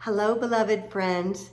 Hello, beloved friends.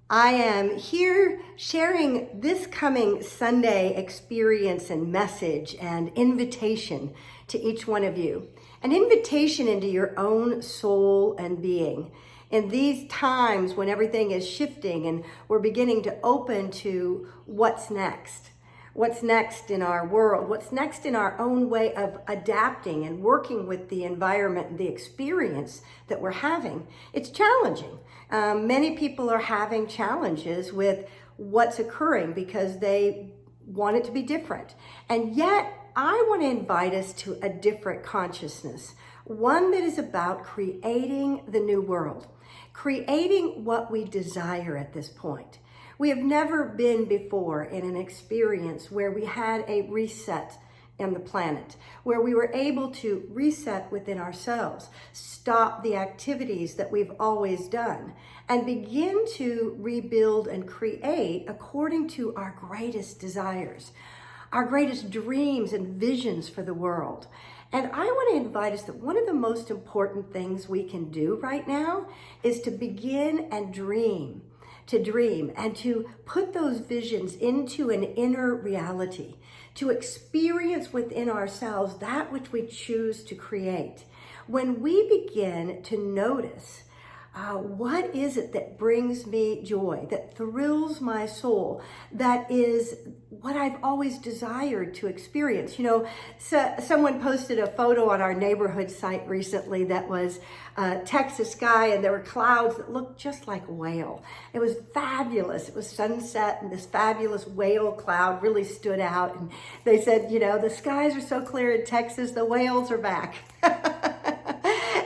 I am here sharing this coming Sunday experience and message and invitation to each one of you. An invitation into your own soul and being. In these times when everything is shifting and we're beginning to open to what's next. What's next in our world, what's next in our own way of adapting and working with the environment and the experience that we're having. It's challenging. Many people are having challenges with what's occurring because they want it to be different. And yet, I want to invite us to a different consciousness, one that is about creating the new world, creating what we desire at this point. We have never been before in an experience where we had a reset in the planet, where we were able to reset within ourselves, stop the activities that we've always done, and begin to rebuild and create according to our greatest desires, our greatest dreams and visions for the world. And I want to invite us that one of the most important things we can do right now is to begin and dream and to put those visions into an inner reality, to experience within ourselves that which we choose to create. When we begin to notice what is it that brings me joy, that thrills my soul, that is what I've always desired to experience. You know, someone posted a photo on our neighborhood site recently that was Texas sky, and there were clouds that looked just like a whale. It was fabulous. It was sunset, and this fabulous whale cloud really stood out. And they said, you know, the skies are so clear in Texas, the whales are back.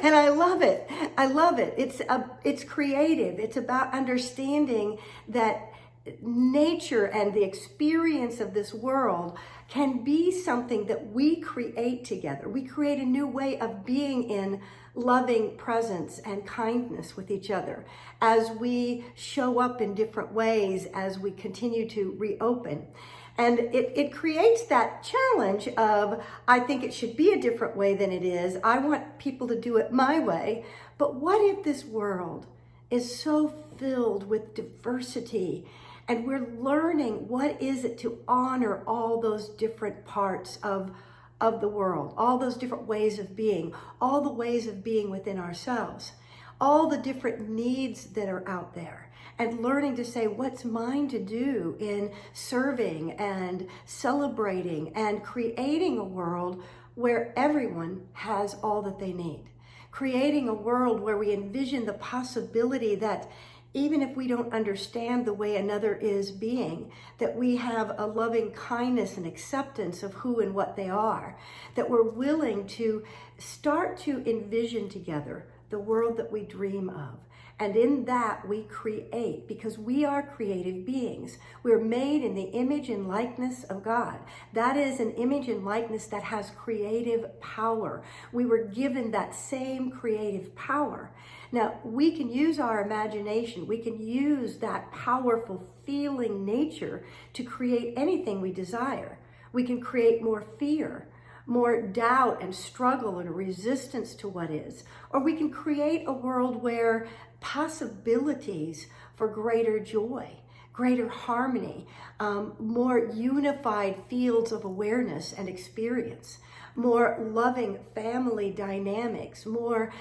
And I love it. I love it. It's creative. It's about understanding that nature and the experience of this world can be something that we create together. We create a new way of being in loving presence and kindness with each other as we show up in different ways, as we continue to reopen. And it creates that challenge of, I think it should be a different way than it is. I want people to do it my way. But what if this world is so filled with diversity and we're learning what is it to honor all those different parts of the world, all those different ways of being, all the ways of being within ourselves, all the different needs that are out there, and learning to say, what's mine to do in serving and celebrating and creating a world where everyone has all that they need. Creating a world where we envision the possibility that even if we don't understand the way another is being, that we have a loving kindness and acceptance of who and what they are, that we're willing to start to envision together the world that we dream of. And in that we create, because we are creative beings. We're made in the image and likeness of God. That is an image and likeness that has creative power. We were given that same creative power. Now, we can use our imagination. We can use that powerful feeling nature to create anything we desire. We can create more fear, more doubt and struggle and resistance to what is. Or we can create a world where possibilities for greater joy, greater harmony, more unified fields of awareness and experience, more loving family dynamics, more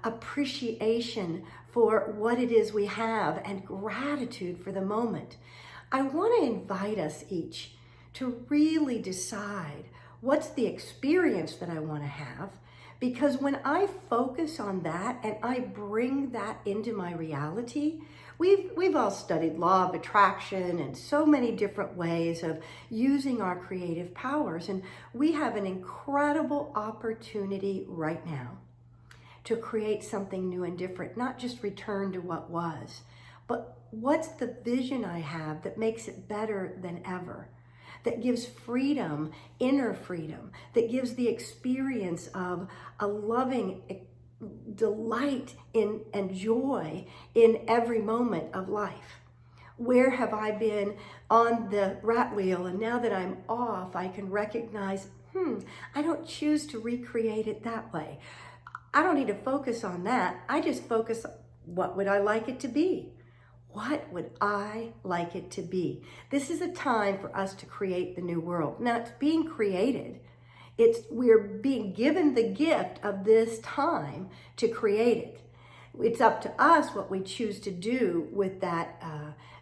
appreciation for what it is we have, and gratitude for the moment. I want to invite us each to really decide what's the experience that I want to have. Because when I focus on that and I bring that into my reality, we've all studied law of attraction and so many different ways of using our creative powers. And we have an incredible opportunity right now to create something new and different, not just return to what was, but what's the vision I have that makes it better than ever, that gives freedom, inner freedom, that gives the experience of a loving delight in and joy in every moment of life. Where have I been on the rat wheel, and now that I'm off, I can recognize, I don't choose to recreate it that way. I don't need to focus on that. I just focus What would I like it to be? What would I like it to be? This is a time for us to create the new world. Now, it's being created. We're being given the gift of this time to create it. It's up to us what we choose to do with that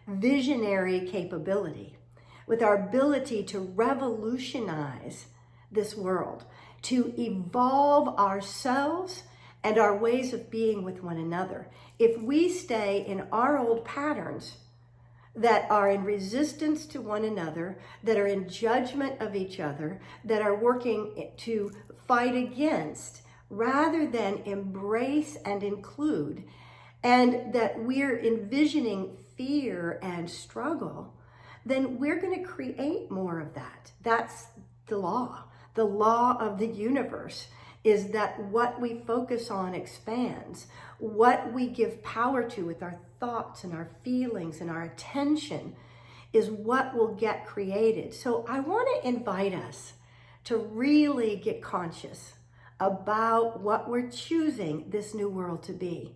visionary capability, with our ability to revolutionize this world, to evolve ourselves and our ways of being with one another. If we stay in our old patterns that are in resistance to one another, that are in judgment of each other, that are working to fight against, rather than embrace and include, and that we're envisioning fear and struggle, then we're going to create more of that. That's the law. The law of the universe is that what we focus on expands. What we give power to with our thoughts and our feelings and our attention is what will get created. So I want to invite us to really get conscious about what we're choosing this new world to be.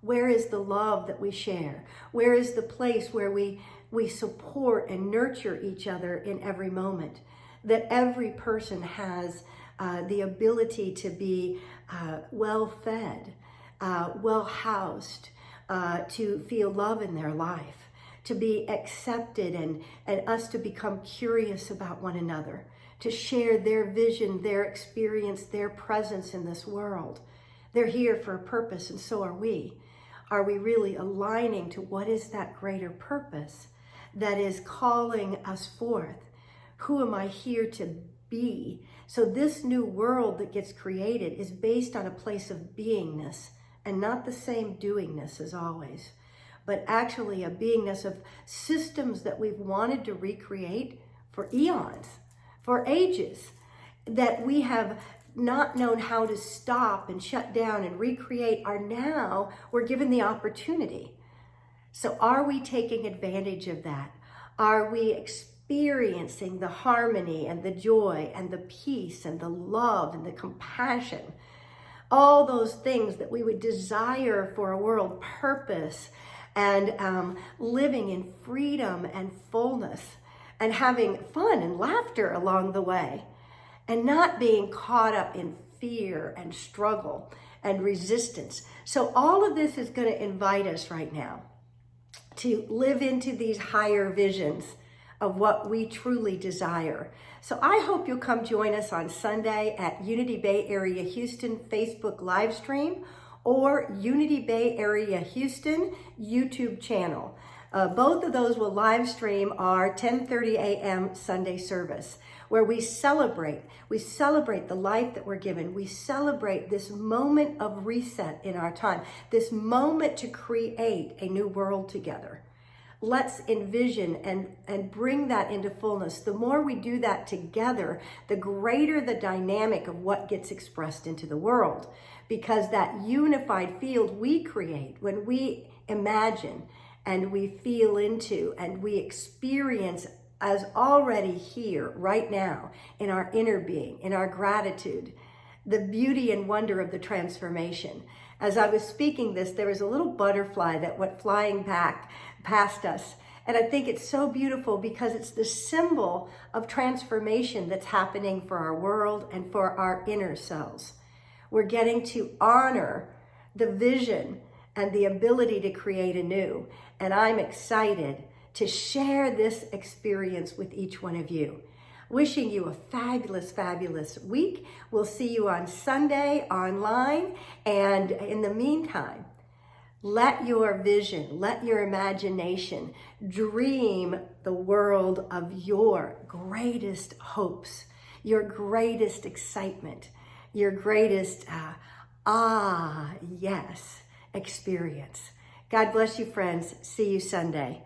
Where is the love that we share? Where is the place where we support and nurture each other in every moment? That every person has the ability to be well-fed, well-housed, to feel love in their life, to be accepted, and us to become curious about one another, to share their vision, their experience, their presence in this world. They're here for a purpose, and so are we. Are we really aligning to what is that greater purpose that is calling us forth? Who am I here to be? So this new world that gets created is based on a place of beingness, and not the same doingness as always, but actually a beingness of systems that we've wanted to recreate for eons, for ages, that we have not known how to stop and shut down and recreate. We're given the opportunity. So are we taking advantage of that? Are we experiencing the harmony and the joy and the peace and the love and the compassion? All those things that we would desire for a world, purpose, and living in freedom and fullness, and having fun and laughter along the way, and not being caught up in fear and struggle and resistance. So all of this is going to invite us right now to live into these higher visions of what we truly desire. So I hope you'll come join us on Sunday at Unity Bay Area Houston Facebook live stream or Unity Bay Area Houston YouTube channel. Both of those will live stream our 10:30 a.m. Sunday service, where we celebrate the life that we're given. We celebrate this moment of reset in our time, this moment to create a new world together. Let's envision and bring that into fullness. The more we do that together, the greater the dynamic of what gets expressed into the world. Because that unified field we create when we imagine and we feel into and we experience as already here right now in our inner being, in our gratitude, the beauty and wonder of the transformation. As I was speaking this, there was a little butterfly that went flying back past us. And I think it's so beautiful because it's the symbol of transformation that's happening for our world and for our inner selves. We're getting to honor the vision and the ability to create anew. And I'm excited to share this experience with each one of you. Wishing you a fabulous, fabulous week. We'll see you on Sunday online. And in the meantime, let your vision, let your imagination dream the world of your greatest hopes, your greatest excitement, your greatest, yes, experience. God bless you, friends. See you Sunday.